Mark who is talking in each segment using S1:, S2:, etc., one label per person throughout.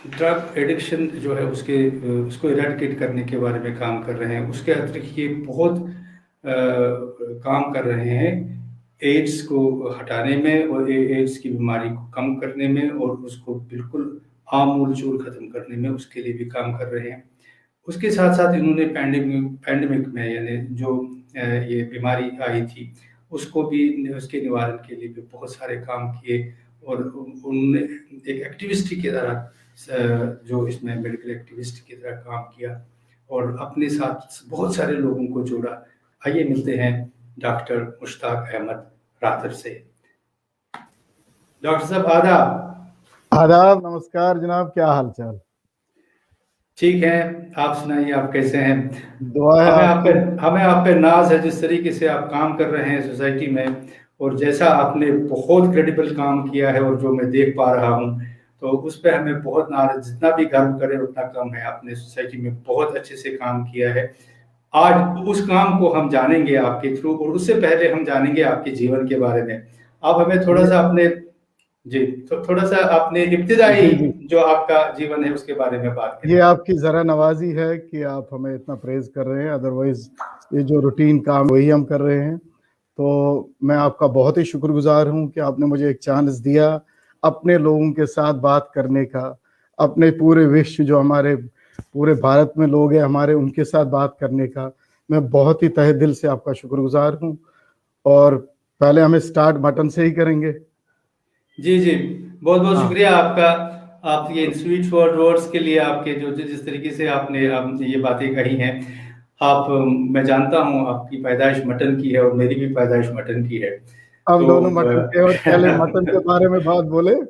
S1: Drug addiction जो है उसको इरेडिकेट करने के बारे में काम कर रहे हैं। उसके अतिरिक्त ये बहुत काम कर रहे हैं एड्स को हटाने में और एड्स की बीमारी को कम करने में और उसको बिल्कुल आमूल-चूल खत्म करने में उसके लिए भी काम कर रहे हैं। उसके साथ-साथ इन्होंने पैंडेमिक में यानी जो ये बीमारी आई थी, उसको भी उसके निवारण के लिए भी बहुत सारे काम किए और उन्होंने एक एक्टिविस्ट की तरह जो इसमें मेडिकल एक्टिविस्ट की तरह काम किया और अपने साथ बहुत सारे लोगों को जोड़ा। आइए मिलते हैं डॉक्टर मुश्ताक अहमद रादर से। डॉक्टर साहब आदाब।
S2: आदाब, नमस्कार जनाब, क्या हाल चाल?
S1: ठीक है, आप सुनाइए, आप कैसे हैं?
S2: दुआ है आपकी।
S1: हमें आप पे नाज है जिस तरीके से आप काम कर रहे हैं सोसाइटी में, और जैसा आपने बहुत क्रेडिबल काम किया है और जो मैं देख पा रहा हूँ, तो उस पे हमें बहुत नाज, जितना भी गर्व करें उतना कम है। आपने सोसाइटी में बहुत अच्छे से काम किया है। आज उस काम को हम जानेंगे आपके थ्रू, और उससे पहले हम जानेंगे आपके जीवन के बारे में। आप हमें थोड़ा सा अपने जी तो थोड़ा सा अपने इब्तिदाई
S2: जी जी,
S1: जो आपका जीवन है उसके बारे में बात
S2: ये
S1: करें।
S2: आपकी जरा नवाजी है कि आप हमें इतना प्रेज कर रहे हैं। अदरवाइज ये जो रूटीन काम वही हम कर रहे हैं। तो मैं आपका बहुत ही शुक्रगुजार हूं कि आपने मुझे एक चांस दिया अपने लोगों के साथ बात करने का, अपने पूरे विश्व जो हमारे पूरे भारत में लोग हैं हमारे, उनके साथ बात करने का। मैं बहुत ही तहे दिल से आपका शुक्रगुजार हूं। और पहले हमें स्टार्ट मटन से ही करेंगे।
S1: जी जी, बहुत बहुत
S2: हाँ
S1: शुक्रिया आपका। आप ये स्वीट वर्ड्स के लिए आपके जो जिस तरीके से आपने ये बातें कही हैं। मैं जानता हूँ आपकी पैदाइश मटन की है और मेरी भी पैदाइश मटन की है।
S2: हम
S1: तो
S2: दोनों मटन के, और पहले मटन के बारे में बात बोले।
S1: जी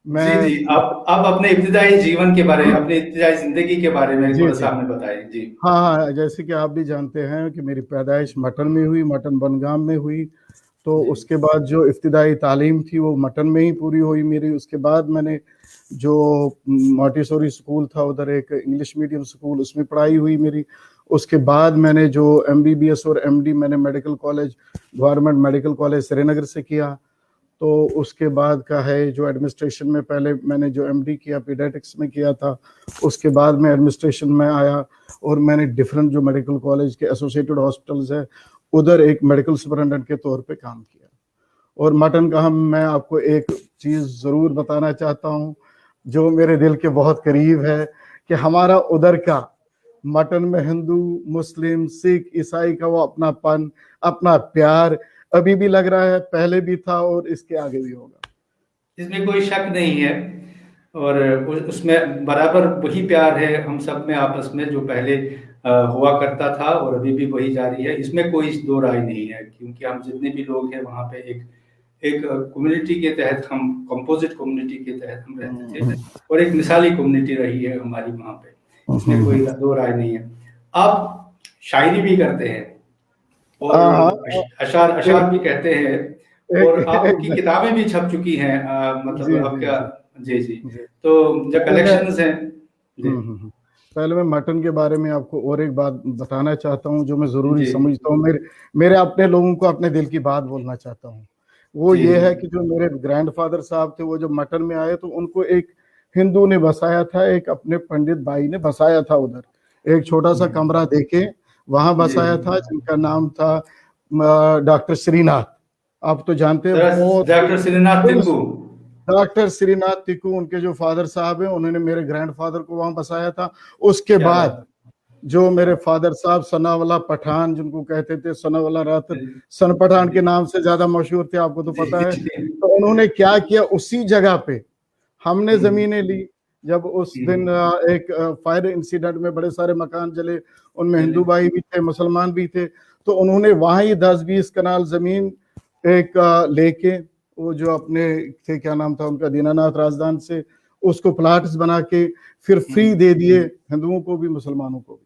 S2: मैं
S1: जी, आप अपने इब्तिदाई जीवन के बारे, अपने इब्तिदाई जिंदगी के बारे में
S2: जी
S1: थोड़ा
S2: जी,
S1: सा हमें बताएं जी।
S2: हाँ हाँ, जैसे कि आप भी जानते हैं कि मेरी पैदाइश मटन में हुई, मटन बनगाम में हुई। तो
S1: जी
S2: उसके बाद जो इब्तिदाई तालीम थी वो मटन में ही पूरी हुई मेरी। उसके बाद मैंने जो मॉन्टेसोरी स्कूल था उधर, एक इंग्लिश मीडियम स्कूल, उसमें पढ़ाई हुई मेरी। उसके बाद मैंने जो एमबीबीएस और एमडी मैंने medical college, government medical college Srinagar से किया। तो उसके बाद का है जो एडमिनिस्ट्रेशन में, पहले मैंने जो एमडी किया पीडियाट्रिक्स में किया था। उसके बाद मैं एडमिनिस्ट्रेशन में आया और मैंने डिफरेंट जो मेडिकल कॉलेज के एसोसिएटेड हॉस्पिटल्स है उधर एक मेडिकल सुपरिटेंडेंट के तौर पे काम किया। और मटन का मैं आपको एक चीज़ ज़रूर बताना चाहता हूँ जो मेरे दिल के बहुत करीब है, कि हमारा उधर का मटन में हिंदू मुस्लिम सिख ईसाई का वो अपनापन, अपना प्यार अभी भी लग रहा है, पहले भी था और इसके आगे भी होगा।
S1: इसमें कोई शक नहीं है। और उसमें बराबर वही प्यार है हम सब में आपस में जो पहले हुआ करता था और अभी भी वही जारी है। इसमें कोई दो राय नहीं है, क्योंकि हम जितने भी लोग हैं वहाँ पे एक एक कम्युनिटी के तहत, हम कंपोजिट कम्युनिटी के तहत हम रहते थे, और एक मिसाली कम्युनिटी रही है हमारी वहाँ पे। इसमें कोई दो राय नहीं है। आप शायरी भी करते हैं और
S2: हाँ हाँ,
S1: अशार
S2: एक
S1: अशार भी कहते हैं,
S2: एक
S1: और आपकी
S2: एक
S1: किताबें भी छप चुकी हैं, मतलब
S2: जी जी
S1: आपका।
S2: जी
S1: जी जी,
S2: जी।
S1: तो जो
S2: पहले मैं
S1: कलेक्शंस हैं। जी
S2: पहले मैं मटन के बारे में आपको और एक बात बताना चाहता हूँ जो मैं ज़रूरी
S1: जी
S2: समझता हूँ। मेरे मेरे अपने लोगों को अपने दिल की बात बोलना चाहता हूँ। वो
S1: जी
S2: ये
S1: जी
S2: है कि जो मेरे ग्रैंडफादर साहब थे वो जब मटन में आए तो उनको एक हिंदू ने बसाया था, एक अपने पंडित भाई ने बसाया था उधर, एक छोटा सा कमरा देके वहां
S1: जी।
S2: बसाया था, जिनका नाम था डॉक्टर श्रीनाथ। आप तो जानते हैं, बहुत
S1: डॉक्टर श्रीनाथ
S2: दिल,
S1: टिप्पू।
S2: डॉक्टर श्रीनाथ तिक्कू उनके जो फादर साहब हैं, उन्होंने मेरे ग्रैंडफादर को वहां बसाया था। उसके
S1: क्या
S2: बाद
S1: बात
S2: जो मेरे फादर साहब सनावाला पठान, जिनको कहते थे सनावाला रात,
S1: है।
S2: सन पठान
S1: जी
S2: के नाम से ज्यादा मशहूर थे, आपको तो
S1: जी
S2: पता है।
S1: जी।
S2: तो उन्होंने क्या किया, उसी जगह पे हमने
S1: हम्म,
S2: जमीनें ली। जब उस दिन
S1: हम्म,
S2: एक फायर इंसिडेंट में बड़े सारे मकान जले, उनमें
S1: चले।
S2: हिंदू भाई भी थे मुसलमान भी थे। तो उन्होंने वहां ही 10-20 कनाल जमीन एक लेके, वो जो अपने थे, क्या नाम था उनका, दीनानाथ राजदान से, उसको प्लाट्स बना के फिर फ्री
S1: हम्म,
S2: दे दिए, हिंदुओं को भी मुसलमानों को भी।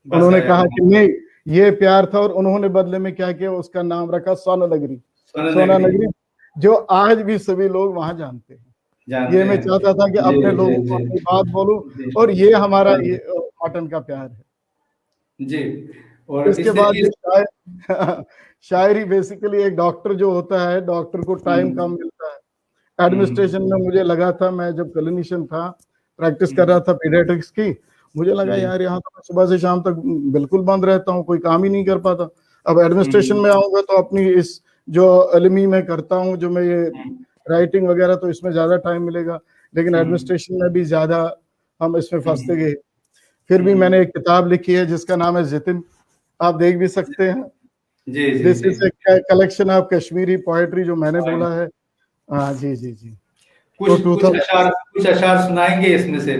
S1: बस
S2: उन्होंने
S1: आया
S2: कहा कि
S1: हूँ।
S2: नहीं, ये प्यार था। और उन्होंने बदले में क्या किया, उसका नाम रखा सोना नगरी।
S1: सोना
S2: सोना
S1: नगरी
S2: नगरी, जो आज भी सभी लोग वहां जानते हैं। ये
S1: जानते
S2: मैं
S1: हैं।
S2: चाहता था कि
S1: जी
S2: अपने
S1: जी
S2: लोगों को
S1: जी
S2: अपनी बात बोलूं।
S1: जी।
S2: और ये हमारा
S1: और
S2: ये मटन का प्यार है।
S1: जी, और
S2: इसके
S1: इस
S2: बाद
S1: तरीके
S2: जो
S1: से।
S2: शायरी, बेसिकली एक डॉक्टर जो होता है, डॉक्टर को टाइम कम
S1: हम्म
S2: मिलता है। एडमिनिस्ट्रेशन में मुझे लगा था, मैं जब क्लिनिशियन था प्रैक्टिस कर रहा था पीडियाट्रिक्स की। मुझे लगा यार यहाँ तो मैं सुबह से शाम तक बिल्कुल बंद रहता हूँ, कोई काम ही नहीं कर पाता। अब एडमिनिस्ट्रेशन में आऊंगा तो अपनी इस जो एलएमई में करता हूँ, जो मैं ये राइटिंग वगैरह, तो इसमें ज्यादा टाइम मिलेगा, लेकिन एडमिनिस्ट्रेशन में भी ज्यादा हम इसमें फंसते गए। फिर भी मैंने एक किताब लिखी है जिसका नाम है जितिन, आप देख भी सकते हैं।
S1: जी जी
S2: दिस
S1: जी।
S2: Is a collection of Kashmiri poetry जो मैंने बोला है। हाँ जी जी जी।
S1: कुछ
S2: तो
S1: कुछ अशार सुनाएंगे इसमें से?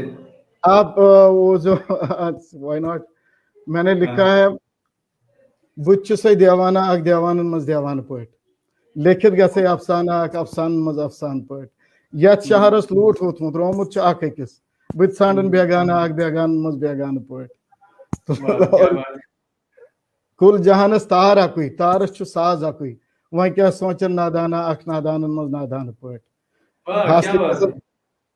S2: आप वो जो व्हाई नॉट, मैंने लिखा है बुच्चु से देवाना अक देवान मज देवान पोएट, लेखित गसे अफसाना अक अफसान मज अफसान पोएट, यत शहरस लूट होतमुत रोमुत छ अक अकिस बित सांडन बेगाना अक बेगान मज बेगान पोएट।
S1: क्या बात है।
S2: कुल जहानस तार अकुई तारस छु साज अकुई, वह क्या सोचन नादाना अक नादान मज नादान पोएट।
S1: वाह क्या बात है।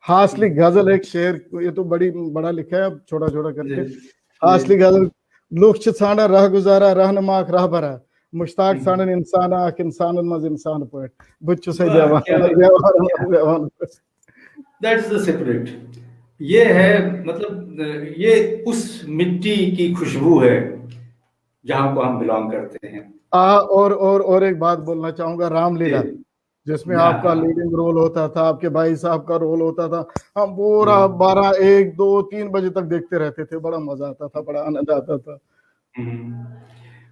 S2: हासली गजल एक शेर, ये तो बड़ा लिखा है, अब छोटा छोटा करके।
S1: जी,
S2: हासली गजल, लुख छाना रह गुजारा रहनुमाक राह भरा, मुश्ताक सानन इंसान आक इंसान मज इंसान पोएट, बुच्चु से
S1: वाह क्या बात।
S2: देवान।
S1: That is the separate. ये है मतलब ये उस मिट्टी की खुशबू है जहां को हम बिलोंग करते हैं।
S2: और एक बात बोलना चाहूंगा, रामलीला
S1: जी।
S2: जिसमें
S1: हाँ
S2: आपका
S1: हाँ।
S2: लीडिंग रोल होता था, आपके भाई साहब का रोल होता था, हम पूरा 12, 1, 2, 3 बजे तक देखते रहते थे, बड़ा मजा आता था, बड़ा आनंद आता था।
S1: हम्म,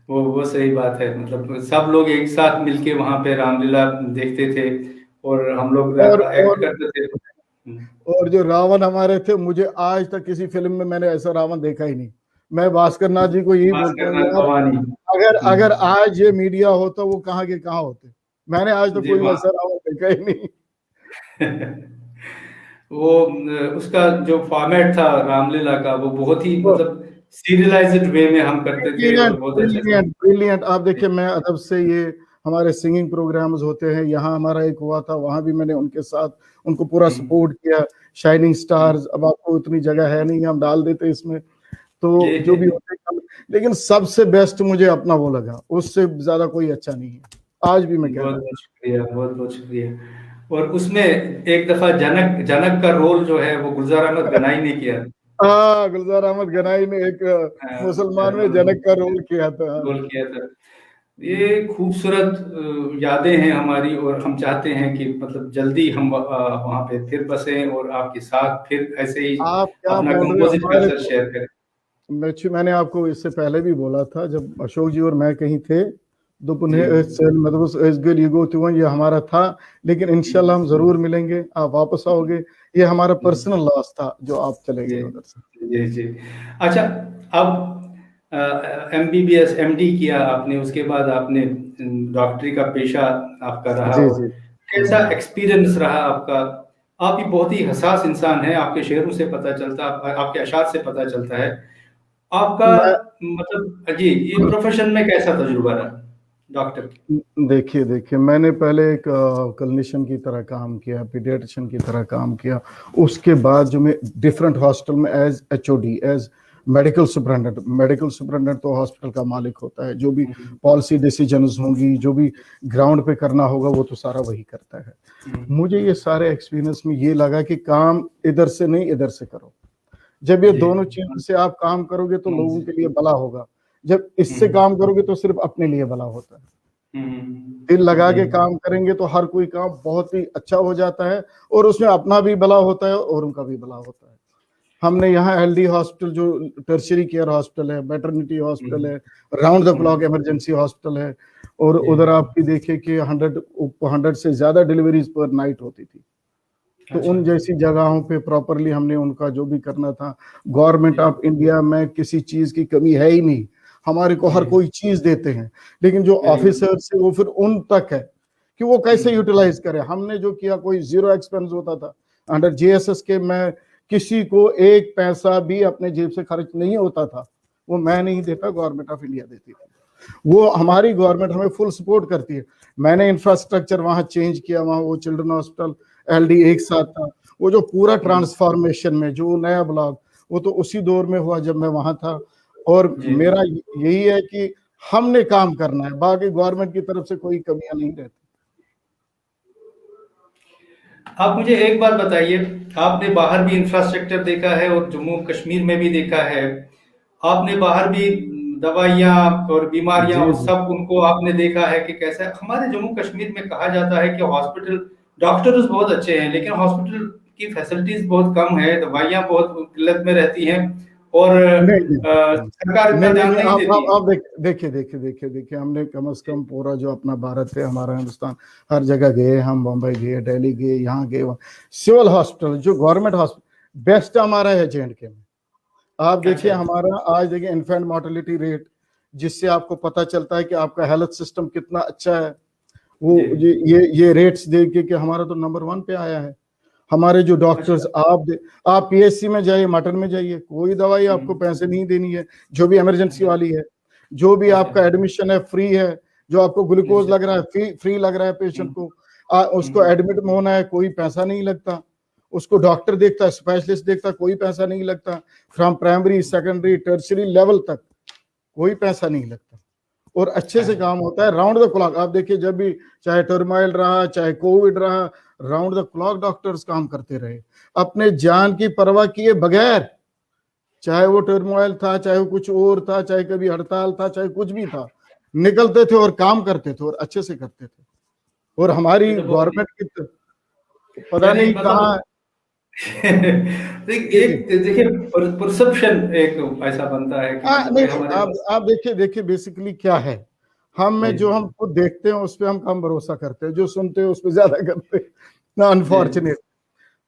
S1: वो सही बात है, मतलब सब लोग एक साथ मिलके वहां पे रामलीला देखते थे और हम लोग
S2: और
S1: एक्ट
S2: और
S1: करते थे।
S2: और जो रावण हमारे थे, मुझे आज तक किसी फिल्म में मैंने ऐसा रावण देखा ही नहीं। मैं भास्कर नाथ जी को यही बोलता
S1: भास्कर
S2: हूँ
S1: नाथ
S2: यार,
S1: भवानी।
S2: अगर अगर आज ये मीडिया होता, वो कहाँ के कहाँ होते। मैंने आज तक
S1: जी
S2: कोई
S1: वहाँ
S2: वैसा रावण देखा ही नहीं।
S1: वो उसका जो फॉर्मेट था रामलीला का, वो बहुत ही मतलब सीरियलाइज्ड वे में हम करते थे और
S2: ब्रिलियंट
S1: बहुत अच्छे से।
S2: Brilliant brilliant. आप देखिए, मैं अदब से ये हमारे सिंगिंग प्रोग्राम्स होते हैं, यहाँ हमारा एक हुआ था, वहां भी मैंने उनके साथ उनको पूरा सपोर्ट किया। शाइनिंग स्टार्स, अब आपको इतनी जगह है नहीं, हम डाल देते इसमें, तो जो भी होते हैं, लेकिन सबसे बेस्ट मुझे अपना वो लगा, उससे ज्यादा कोई अच्छा नहीं है, आज भी मैं कह
S1: बहुत
S2: रहा हूँ।
S1: बहुत शुक्रिया, बहुत बहुत शुक्रिया। और उसमें एक दफा जनक जनक का रोल जो है वो गुलजार अहमद गनाई ने किया।
S2: हाँ, गुलजार अहमद गनाई ने एक मुसलमान में जनक का रोल किया था।
S1: रोल किया था। ये खूबसूरत यादें हैं हमारी, और हम चाहते हैं कि मतलब जल्दी हम वहाँ पे फिर बसें और आपके साथ फिर ऐसे ही
S2: आप क्या
S1: अपना
S2: बोल रहे हो,
S1: कंपोजिट
S2: हमारे
S1: कल्चर शेयर करें।
S2: मैंने आपको इससे पहले भी बोला था, जब अशोक जी और मैं कहीं थे,
S1: जी
S2: मतलब इस गुड यू गो टू, ये हमारा था, लेकिन इंशाल्लाह हम जरूर मिलेंगे, आप वापस आओगे। ये हमारा पर्सनल लॉस था जो आप चले
S1: जी
S2: गए उधर से।
S1: जी जी। अच्छा, अब एमबीबीएस एमडी किया आपने, उसके बाद आपने डॉक्टरी का पेशा आपका रहा,
S2: जी
S1: और
S2: जी
S1: कैसा
S2: जी।
S1: एक्सपीरियंस रहा आपका? आप भी बहुत ही हसास इंसान हैं, आपके शेरों से पता चलता, आपके अशार से पता चलता है आपका,
S2: मैं
S1: मतलब जी ये प्रोफेशन में कैसा तजुर्बा रहा डॉक्टर की?
S2: देखिए देखिए, मैंने पहले एक क्लिनिशियन की तरह काम किया, पीडियाट्रिशियन की तरह काम किया। उसके बाद जो मैं डिफरेंट हॉस्पिटल में as HOD, as medical superintendent तो हॉस्पिटल का मालिक होता है, जो भी पॉलिसी डिसीजंस होंगी, जो भी ग्राउंड पे करना होगा, वो तो सारा वही करता है। मुझे ये सारे एक्सपीरियंस में ये लगा कि काम इधर से नहीं, इधर से करो। जब ये
S1: जी
S2: दोनों चीजों से आप काम करोगे तो लोगों के लिए
S1: हम्म
S2: भला होगा। जब इससे काम करोगे तो सिर्फ अपने लिए भला होता है। दिल लगा
S1: जी
S2: के काम करेंगे तो हर कोई काम बहुत ही अच्छा हो जाता है, और उसमें अपना भी भला होता है और उनका भी भला होता है। हमने यहाँ एलडी हॉस्पिटल, जो टर्शियरी केयर हॉस्पिटल है, मैटरनिटी हॉस्पिटल है, round the clock emergency hospital है, और
S1: जी।
S2: उधर आपकी देखिए कि 100 से ज्यादा डिलीवरीज पर नाइट होती थी। तो
S1: अच्छा
S2: उन जैसी जगहों पे प्रॉपरली हमने उनका जो भी करना था। गवर्नमेंट ऑफ इंडिया में किसी चीज की कमी है ही नहीं, हमारे को हर
S1: जी
S2: कोई चीज देते हैं, लेकिन जो
S1: वेरी गुड।
S2: ऑफिसर्स है वो फिर उन तक है कि वो कैसे यूटिलाइज करे। हमने जो किया, कोई जीरो एक्सपेंस होता था अंडर जीएसएस के, मैं किसी को एक पैसा भी अपने जेब से खर्च नहीं होता था, वो मैं नहीं देता, गवर्नमेंट ऑफ इंडिया देती थी। वो हमारी गवर्नमेंट हमें फुल सपोर्ट करती है। मैंने इंफ्रास्ट्रक्चर वहां चेंज किया, वहां वो चिल्ड्रन हॉस्पिटल एलडी एक साथ था, वो जो पूरा ट्रांसफॉर्मेशन में जो नया ब्लॉक, वो तो उसी दौर में हुआ जब मैं वहां था। और
S1: जी
S2: मेरा यही है कि हमने काम करना है, बाकी गवर्नमेंट की तरफ से कोई कमियां नहीं रहती।
S1: आप मुझे एक बात बताइए, आपने बाहर भी इंफ्रास्ट्रक्चर देखा है और जम्मू कश्मीर में भी देखा है, आपने बाहर भी दवाइयाँ और बीमारियाँ
S2: जी
S1: और
S2: जी।
S1: सब उनको आपने देखा है कि कैसा है। हमारे जम्मू कश्मीर में कहा जाता है कि हॉस्पिटल, डॉक्टर्स बहुत अच्छे हैं लेकिन हॉस्पिटल की फैसिलिटीज बहुत कम है, दवाइयाँ बहुत किल्लत में रहती हैं और
S2: नहीं नहीं
S1: सरकार इतना
S2: नहीं नहीं
S1: ध्यान
S2: नहीं,
S1: नहीं देती है।
S2: आप देखिए हमने कम से कम पूरा जो अपना भारत है, हमारा हिंदुस्तान, हर जगह गए हम, बम्बई गए, दिल्ली गए, यहाँ गए, सिविल हॉस्पिटल जो गवर्नमेंट हॉस्पिटल बेस्ट हमारा है JNK में। आप देखिए
S1: अच्छा।
S2: हमारा आज देखिए इन्फेंट मोर्टेलिटी रेट, जिससे आपको पता चलता है कि आपका हेल्थ सिस्टम कितना अच्छा है।
S1: जी।
S2: वो ये रेट्स देख के कि हमारा तो नंबर 1 पे आया है। हमारे जो डॉक्टर्स,
S1: अच्छा।
S2: आप PHC में जाइए, मटन में जाइए, कोई दवाई आपको
S1: हम्म।
S2: पैसे नहीं देनी है, जो भी इमरजेंसी
S1: अच्छा।
S2: वाली है। जो भी
S1: अच्छा।
S2: आपका एडमिशन है फ्री है। जो आपको ग्लूकोज
S1: अच्छा।
S2: लग रहा है फ्री फ्री लग रहा है पेशेंट
S1: हम्म।
S2: को। उसको
S1: हम्म।
S2: एडमिट में होना है, कोई पैसा नहीं लगता। उसको डॉक्टर देखता है, स्पेशलिस्ट देखता है, कोई पैसा नहीं लगता। From primary secondary tertiary level तक कोई पैसा नहीं लगता। और अच्छे से
S1: अच्छा।
S2: काम होता है राउंड द क्लॉक। आप देखिए जब भी चाहे टर्माइल रहा, चाहे कोविड रहा, राउंड द क्लॉक डॉक्टर्स काम करते रहे, अपने जान की परवाह किए बगैर। चाहे वो टर्मोइल था, चाहे वो कुछ और था, चाहे कभी हड़ताल था, चाहे कुछ भी था, निकलते थे और काम करते थे और अच्छे से करते थे। और
S1: ये
S2: हमारी
S1: तो बहुत,
S2: गवर्नमेंट की पता
S1: यानी
S2: नहीं कहाँ।
S1: मतलब
S2: जी जी।
S1: एक देखिए, परसेप्शन एक ऐसा बनता है कि
S2: नहीं
S1: भाई
S2: नहीं,
S1: हमारे पास।
S2: आप देखिए बेसिकली क्या है। हम में
S1: जी।
S2: जो हम खुद देखते हैं उस पर हम कम भरोसा करते हैं, जो सुनते हैं उस पर ज्यादा करते हैं,
S1: जी।
S2: अनफॉर्चुनेट।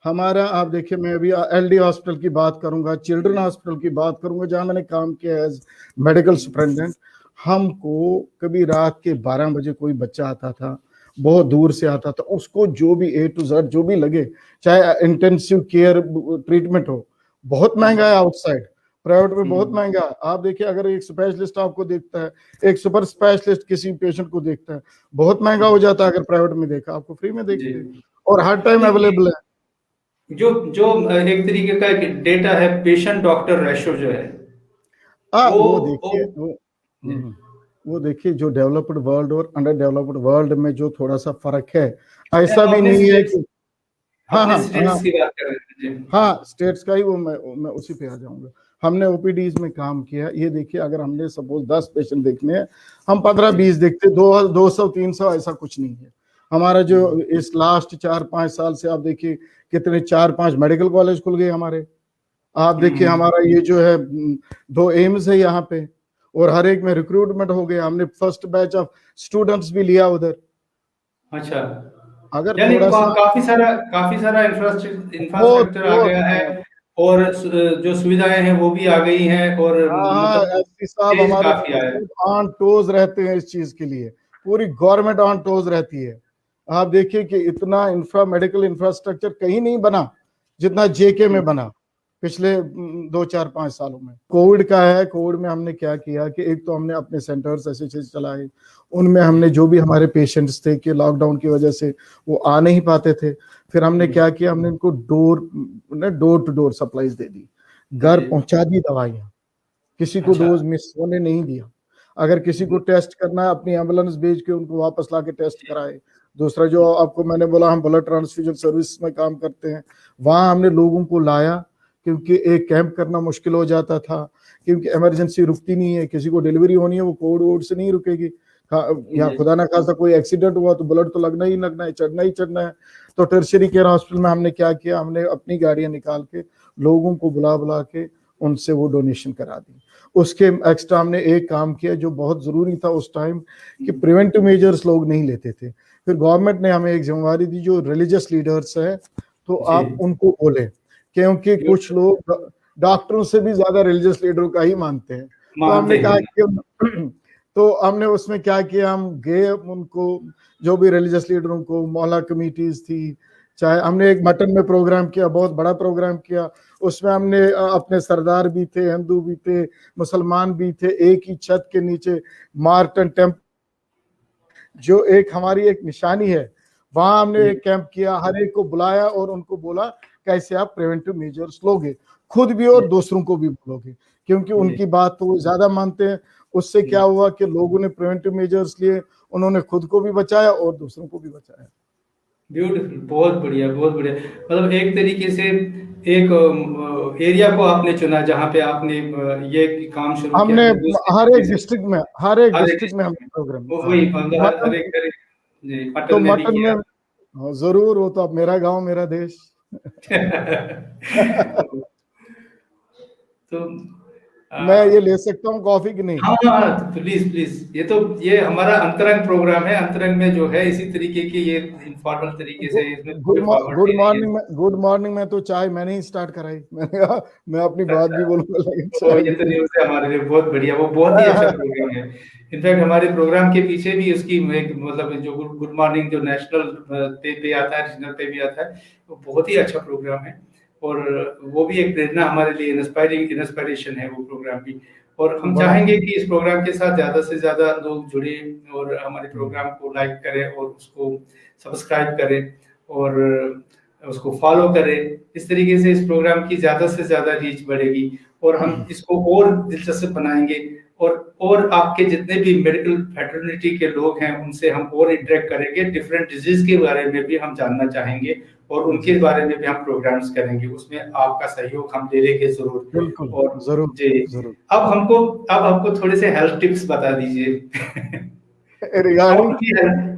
S2: हमारा आप देखिए, मैं अभी LD हॉस्पिटल की बात करूंगा, चिल्ड्रन हॉस्पिटल की बात करूंगा, जहां मैंने काम किया एज मेडिकल सुपरिटेंडेंट। हमको कभी रात के 12 बजे कोई बच्चा आता था, बहुत दूर से आता था, उसको जो भी A to Z जो भी लगे, चाहे इंटेंसिव केयर ट्रीटमेंट हो, बहुत महंगा है आउटसाइड। प्राइवेट में बहुत
S1: हम्म।
S2: महंगा है। आप देखिए अगर एक स्पेशलिस्ट आपको देखता है, एक सुपर स्पेशलिस्ट किसी पेशेंट को देखता है, बहुत महंगा हो जाता है। अगर प्राइवेट में देखा, आपको फ्री में
S1: जी।
S2: देखते हैं और हर टाइम
S1: नहीं,
S2: अवेलेबल है।
S1: जो जो एक तरीके का एक डेटा है, पेशेंट डॉक्टर रेशो जो है वो
S2: वो
S1: वो
S2: देखिए वो देखिए जो डेवलप्ड वर्ल्ड और अंडर डेवलप्ड वर्ल्ड में जो थोड़ा सा फर्क है, ऐसा भी
S1: अपने
S2: नहीं है
S1: स्टेट्स,
S2: कि। हाँ
S1: अपने
S2: हाँ हाँ
S1: स्टेट्स की बात कर रहे थे जी।
S2: हाँ, स्टेट्स का ही वो मैं उसी पे आ जाऊंगा। हमने OPDs में काम किया। ये देखिए अगर हमने सपोज 10 पेशेंट देखने हैं, हम 15-20 देखते, 200-300 ऐसा कुछ नहीं है। हमारा जो
S1: हम्म।
S2: इस लास्ट 4-5 साल से आप देखिए कितने 4-5 मेडिकल कॉलेज खुल गए हमारे। आप देखिए
S1: हम्म।
S2: हमारा ये जो है 2 एम्स है यहाँ पे, और हर एक में रिक्रूटमेंट हो गया। हमने फर्स्ट बैच ऑफ स्टूडेंट्स भी लिया उधर।
S1: अच्छा।
S2: अगर
S1: यानी
S2: थोड़ा सा
S1: काफी सारा इंफ्रास्ट्रक्चर
S2: बहुत
S1: इंफ्रास्ट्रक्चर आ
S2: बहुत
S1: गया है
S2: बहुत।
S1: और जो सुविधाएं हैं वो भी आ गई हैं और
S2: हाँ हाँ,
S1: मतलब
S2: SP साहब
S1: चेंज
S2: हमारे
S1: काफी आया है।
S2: खुद ऑन टोज रहते हैं इस चीज के लिए। पूरी गवर्नमेंट ऑन टोज रहती है। आप देखिए कि इतना मेडिकल इंफ्रास्ट्रक्चर कहीं नहीं बना जितना JK में बना पिछले 2-4-5 सालों में। कोविड का है, कोविड में हमने क्या किया कि एक तो हमने अपने सेंटर्स ऐसे ऐसे चलाए, उनमें हमने जो भी हमारे पेशेंट्स थे कि लॉकडाउन की वजह से वो आ नहीं पाते थे, फिर हमने क्या किया, हमने इनको डोर टू डोर सप्लाईज दे दी, घर
S1: जी।
S2: पहुंचा दी दवाइयाँ। किसी को
S1: अच्छा।
S2: डोज मिस होने नहीं दिया। अगर किसी को टेस्ट करना है, अपनी एम्बुलेंस भेज के उनको वापस ला के टेस्ट कराए। दूसरा जो आपको मैंने बोला, हम ब्लड ट्रांसफ्यूजन सर्विस में काम करते हैं, वहां हमने लोगों को लाया, क्योंकि एक कैंप करना मुश्किल हो जाता था, क्योंकि इमरजेंसी रुकती नहीं है। किसी को डिलीवरी होनी है, वो कोविड वोड से नहीं रुकेगी। यहाँ
S1: जी।
S2: खुदा ना खासा कोई एक्सीडेंट हुआ तो ब्लड तो लगना ही लगना है, चढ़ना ही चढ़ना है। तो टर्शियरी केयर हॉस्पिटल में हमने क्या किया, हमने अपनी गाड़ियां निकाल के लोगों को बुला बुला के उनसे वो डोनेशन करा दी। उसके एक्स्ट्रा हमने एक काम किया जो बहुत जरूरी था उस टाइम, कि प्रिवेंटिव मेजर्स लोग नहीं लेते थे। फिर गवर्नमेंट ने हमें एक जिम्मेवारी दी, जो रिलीजियस लीडर्स है तो
S1: जी।
S2: आप उनको बोले, क्योंकि कुछ लोग डॉक्टरों से भी ज्यादा रिलीजियस लीडरों का ही मानते हैं। तो
S1: मानते
S2: हमने कहा
S1: हैं।
S2: कि तो हमने उसमें क्या किया, हम गए उनको, जो भी रिलीजियस लीडरों को, मोहल्ला कमिटीज थी, चाहे हमने एक मटन में प्रोग्राम किया, बहुत बड़ा प्रोग्राम किया। उसमें हमने अपने सरदार भी थे, हिंदू भी थे, मुसलमान भी थे, एक ही छत के नीचे मार्टन टेम्पल, जो एक हमारी एक निशानी है, वहां हमने
S1: जी।
S2: एक कैंप किया, हर एक को बुलाया और उनको बोला कैसे आप प्रिवेंटिव मेजर्स लोगे, खुद भी और दूसरों को भी बोलोगे, क्योंकि
S1: जी।
S2: उनकी बात तो वो ज्यादा मानते हैं। उससे क्या हुआ कि लोगों ने प्रिवेंटिव मेजर्स लिए, उन्होंने खुद को भी बचाया और दूसरों को भी बचाया।
S1: ब्यूटीफुल, बहुत बढ़िया, बहुत बढ़िया। मतलब एक तरीके से एक एरिया को आपने चुना जहाँ पे आपने ये काम शुरू किया,
S2: हमने
S1: फिर दूसरे
S2: हर
S1: तरीके
S2: एक
S1: से
S2: डिस्ट्रिक्ट में, हर एक
S1: हर एक
S2: डिस्ट्रिक्ट में
S1: डिस्ट्रिक्ट
S2: हमने
S1: में
S2: प्रोग्राम,
S1: वो
S2: हाँ।
S1: वही मतलब
S2: मटन,
S1: हर एक जी,
S2: तो
S1: पटन में भी
S2: मटन में,
S1: किया।
S2: हाँ, जरूर, वो तो अब मेरा गांव मेरा देश।
S1: तो
S2: मैं
S1: आ,
S2: ये ले सकता हूँ कॉफी की नहीं?
S1: हाँ हाँ, तो प्लीज प्लीज, ये हमारा अंतरंग प्रोग्राम है। अंतरंग में जो है इसी तरीके की ये इनफॉर्मल तरीके से इसमें कोई
S2: गुड
S1: फॉर्मेलिटी नहीं है।
S2: मॉर्निंग में, गुड मॉर्निंग में तो चाय मैंने ही स्टार्ट कराई। मैंने कहा मैं अपनी बात
S1: अच्छा,
S2: भी बोलूंगा लेकिन
S1: वो
S2: चाय
S1: ये तो
S2: मेरी।
S1: न्यूज़ है हमारे लिए, बहुत बढ़िया, वो बहुत ही अच्छा प्रोग्राम है। इनफैक्ट हमारे प्रोग्राम के पीछे भी उसकी एक मतलब जो गुड गुड मॉर्निंग जो नेशनल पे आता है, रीजनल पे भी आता है, वो बहुत ही अच्छा प्रोग्राम है। और वो भी एक प्रेरणा हमारे लिए, इंस्पायरेशन है वो प्रोग्राम भी। और हम
S2: बड़ा
S1: चाहेंगे कि इस प्रोग्राम के साथ ज्यादा से ज्यादा लोग जुड़े और हमारे
S2: हम्म,
S1: प्रोग्राम को लाइक करें और उसको सब्सक्राइब करें और उसको फॉलो करें। इस तरीके से इस प्रोग्राम की ज्यादा से ज्यादा रीच बढ़ेगी और हम इसको और दिलचस्प बनाएंगे। और आपके जितने भी मेडिकल फैटर्निटी के लोग हैं उनसे हम और इंटरेक्ट करेंगे, डिफरेंट डिजीज के बारे में भी हम जानना चाहेंगे और उनके
S2: जी,
S1: बारे में भी हम प्रोग्राम्स करेंगे, उसमें आपका सहयोग हम ले लेंगे जरूर।
S2: बिल्कुल,
S1: और
S2: जरूर,
S1: जी,
S2: जरूर।
S1: अब हमको थोड़े से हेल्थ टिप्स बता दीजिए। How
S2: regarding
S1: to be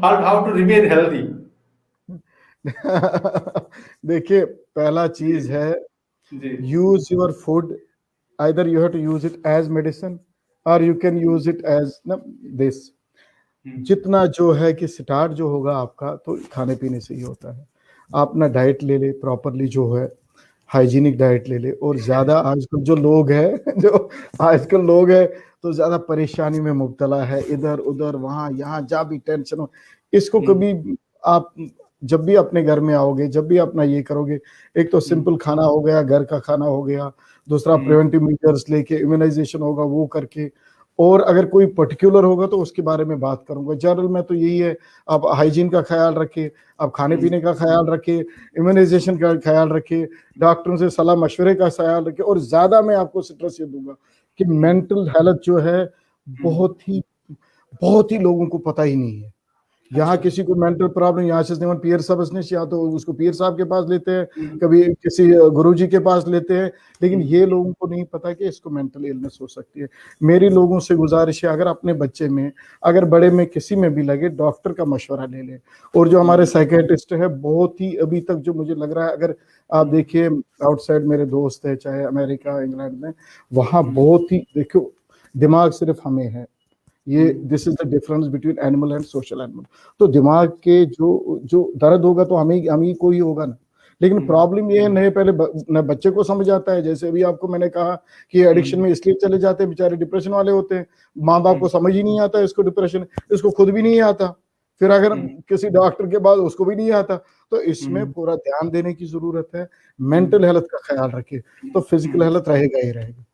S1: how to remain healthy.
S2: देखिए, पहला
S1: जी
S2: चीज है,
S1: जी।
S2: Use your food, either you have to use it as medicine or you can use it as ना this।
S1: हम्म,
S2: जितना जो है कि स्टार्ट जो होगा आपका तो खाने पीने से ही होता है। आप अपना डाइट ले ले प्रॉपरली, जो है हाइजीनिक डाइट ले ले। और ज्यादा आजकल जो लोग हैं जो आजकल लोग हैं तो ज्यादा परेशानी में मुब्तला है, इधर उधर वहां यहाँ जहाँ भी टेंशन हो। इसको
S1: हम्म,
S2: कभी आप जब भी अपने घर में आओगे, जब भी अपना ये करोगे, एक तो
S1: हम्म,
S2: सिंपल खाना हो गया, घर का खाना हो गया, दूसरा
S1: हम्म,
S2: प्रिवेंटिव मेजर्स लेके इम्यूनाइजेशन होगा वो करके, और अगर कोई पर्टिकुलर होगा तो उसके बारे में बात करूंगा। जनरल में तो यही है, आप हाइजीन का ख्याल रखें, आप खाने
S1: हम्म,
S2: पीने का ख्याल रखें, इम्यूनाइजेशन का ख्याल रखें, डॉक्टरों से सलाह मशवरे का ख्याल रखें। और ज्यादा मैं आपको स्ट्रेस ये दूंगा कि
S1: हम्म,
S2: मेंटल हेल्थ जो है
S1: हम्म।
S2: बहुत ही बहुत ही लोगों को पता ही नहीं है। यहाँ
S1: अच्छा।
S2: किसी को मेंटल प्रॉब्लम, यहाँ से पीर साहब या तो उसको पीर साहब के पास लेते हैं,
S1: हम्म,
S2: कभी किसी गुरुजी के पास लेते हैं, लेकिन
S1: हम्म,
S2: ये लोगों को नहीं पता कि इसको मेंटल इलनेस हो सकती है। मेरी लोगों से गुजारिश है, अगर अपने बच्चे में, अगर बड़े में किसी में भी लगे, डॉक्टर का मशवरा ले लें। और जो हमारे
S1: हम्म,
S2: साइकेट्रिस्ट है, बहुत ही अभी तक जो मुझे लग रहा है, अगर आप
S1: हम्म,
S2: देखिए आउटसाइड मेरे दोस्त है, चाहे अमेरिका इंग्लैंड में, वहाँ
S1: हम्म,
S2: बहुत ही देखो, दिमाग सिर्फ हमें है। ये
S1: hmm,
S2: this is the difference between animal and social animal. तो दिमाग के जो जो दर्द होगा तो हम ही को ही होगा ना। लेकिन
S1: हम्म,
S2: प्रॉब्लम ये है, नहीं पहले न बच्चे को समझ आता है। जैसे अभी आपको मैंने कहा कि एडिक्शन
S1: हम्म,
S2: में इसलिए चले जाते हैं, बेचारे डिप्रेशन वाले होते हैं, माँ बाप को
S1: हम्म,
S2: समझ ही नहीं आता इसको डिप्रेशन, इसको खुद भी नहीं आता, फिर अगर
S1: हम्म,
S2: किसी डॉक्टर के बाद उसको भी नहीं आता। तो इसमें
S1: हम्म,
S2: पूरा ध्यान देने की जरूरत है।
S1: हम्म,
S2: मेंटल हेल्थ का ख्याल रखिए, तो फिजिकल
S1: हम्म।
S2: हेल्थ रहेगा ही रहेगा।